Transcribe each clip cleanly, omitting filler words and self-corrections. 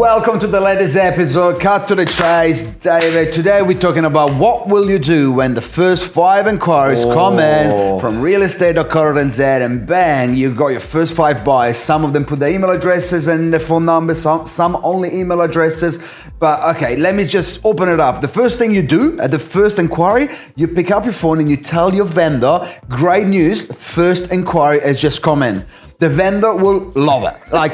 Welcome to the latest episode, Cut to the Chase. David, today we're talking about what will you do when the first 5 inquiries come in from realestate.co.nz and bang, you got your first 5 buyers. Some of them put their email addresses and the phone numbers, some only email addresses. But okay, let me just open it up. The first thing you do at the first inquiry, you pick up your phone and you tell your vendor, great news, first inquiry has just come in. The vendor will love it. Like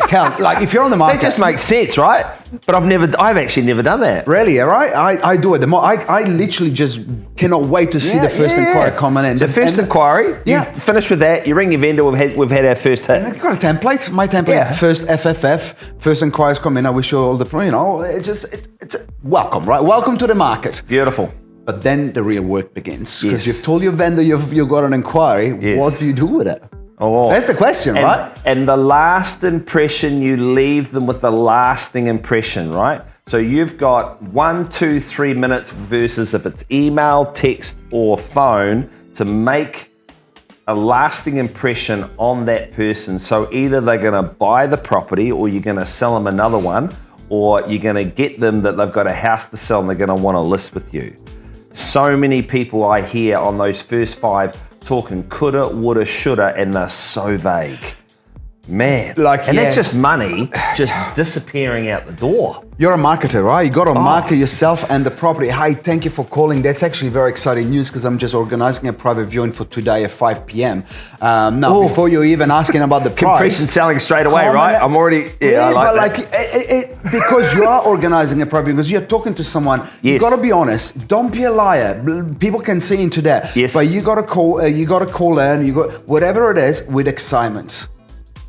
if you're on the market. That just makes sense, right? But I've actually never done that. Really, right? I do it. I literally just cannot wait to see the first inquiry coming in. The first inquiry, you finish with that, you ring your vendor, we've had our first hit. I've got a template. My template is first FFF, first inquiries come in, I wish you all the, it's welcome, right? Welcome to the market. Beautiful. But then the real work begins. Because you've told your vendor you've got an inquiry, what do you do with it? Oh. That's the question, right? And the last impression, you leave them with the lasting impression, right? So you've got 1, 2, 3 minutes versus if it's email, text, or phone to make a lasting impression on that person. So either they're going to buy the property or you're going to sell them another one, or you're going to get them that they've got a house to sell and they're going to want to list with you. So many people I hear on those first 5 talking coulda, woulda, shoulda, and they're so vague. Man, that's just money just disappearing out the door. You're a marketer, right? You got to market yourself and the property. Hi, thank you for calling. That's actually very exciting news because I'm just organizing a private viewing for today at 5 p.m. Before you're even asking about the price. Compression selling straight away, right? I'm already, I like that. Because you are organizing a private viewing, because you're talking to someone, you got to be honest. Don't be a liar. People can see into that. Yes. But you got to call in, you got whatever it is with excitement.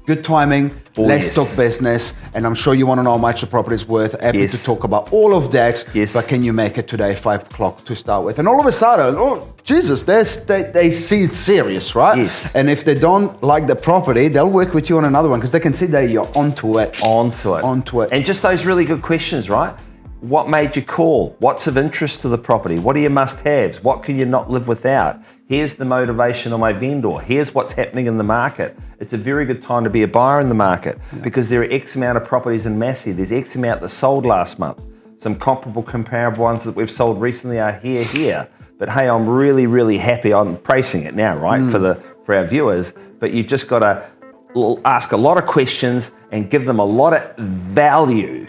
Good timing, let's talk business, and I'm sure you want to know how much the property is worth. Happy to talk about all of that, but can you make it today, 5 o'clock to start with? And all of a sudden, Jesus, they see it serious, right? Yes. And if they don't like the property, they'll work with you on another one because they can see that you're onto it. And just those really good questions, right? What made you call? What's of interest to the property? What are your must-haves? What can you not live without? Here's the motivation of my vendor. Here's what's happening in the market. It's a very good time to be a buyer in the market because there are X amount of properties in Massey. There's X amount that sold last month. Some comparable ones that we've sold recently are here. But hey, I'm really, really happy. I'm pricing it now, right, for our viewers. But you've just got to ask a lot of questions and give them a lot of value.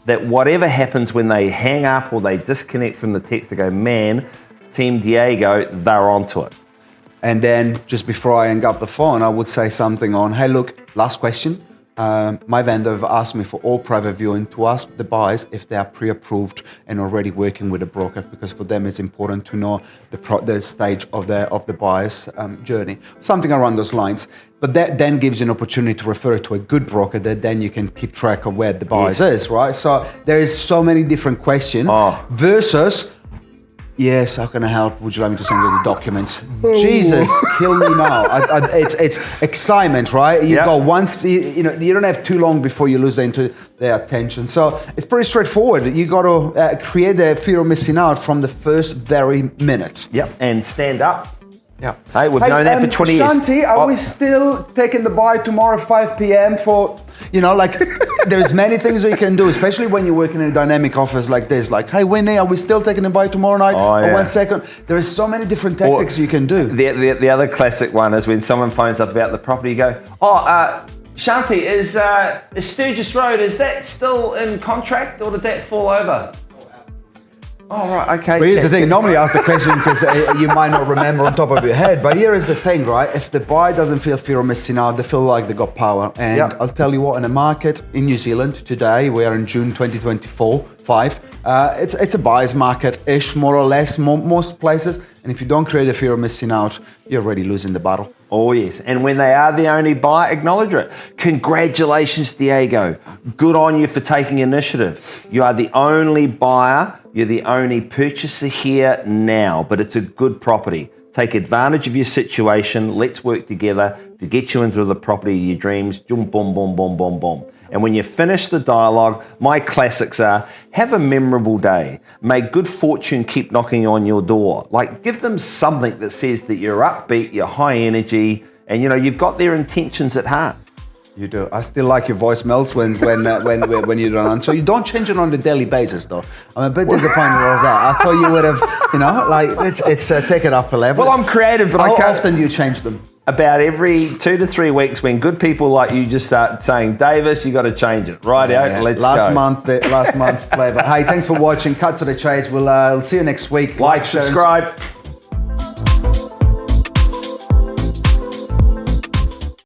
That whatever happens when they hang up or they disconnect from the text, they go, man, Team Diego, they're onto it. And then just before I hang up the phone, I would say something on, hey, look, last question. My vendor have asked me for all private viewing to ask the buyers if they are pre-approved and already working with a broker, because for them it's important to know the stage of the buyer's journey, something around those lines. But that then gives you an opportunity to refer to a good broker that then you can keep track of where the buyers is, right? So there is so many different questions versus, yes, how can I help? Would you like me to send you the documents? Jesus, kill me now. It's excitement, right? You go once, you don't have too long before you lose their attention. So it's pretty straightforward. You got to create the fear of missing out from the first very minute. Yep, and stand up. Yeah. Hey, we've known that for 20 years. Shanti, are we still taking the buy tomorrow at 5 p.m. for, there's many things that you can do, especially when you're working in a dynamic office like this. Like, hey, Winnie, are we still taking the buy tomorrow night? Or 1 second? There is so many different tactics you can do. The other classic one is when someone phones up about the property, you go, Shanti, is Sturgis Road, is that still in contract or did that fall over? Oh, right, okay. But here's the thing, normally I ask the question because you might not remember on top of your head, but here is the thing, right? If the buyer doesn't feel fear of missing out, they feel like they got power. And I'll tell you what, in the market in New Zealand today, we are in June 2024, it's a buyer's market-ish, more or less, most places. And if you don't create a fear of missing out, you're already losing the battle. Oh, yes. And when they are the only buyer, acknowledge it. Congratulations, Diego. Good on you for taking initiative. You are the only buyer. You're the only purchaser here now, but it's a good property. Take advantage of your situation. Let's work together to get you into the property of your dreams. Boom, boom, boom, boom, boom, boom. And when you finish the dialogue, my classics are, have a memorable day. May good fortune keep knocking on your door. Like, give them something that says that you're upbeat, you're high energy, and you've got their intentions at heart. You do. I still like your voicemails when you don't answer. You don't change it on a daily basis, though. I'm a bit disappointed with that. I thought you would have, it's take it up a level. Well, I'm creative, but How I can't. often do you change them? About every 2 to 3 weeks, when good people like you just start saying, Davis, you got to change it. Right out, let's last go. Last month flavor. Hey, thanks for watching. Cut to the chase. We'll see you next week. Like, subscribe.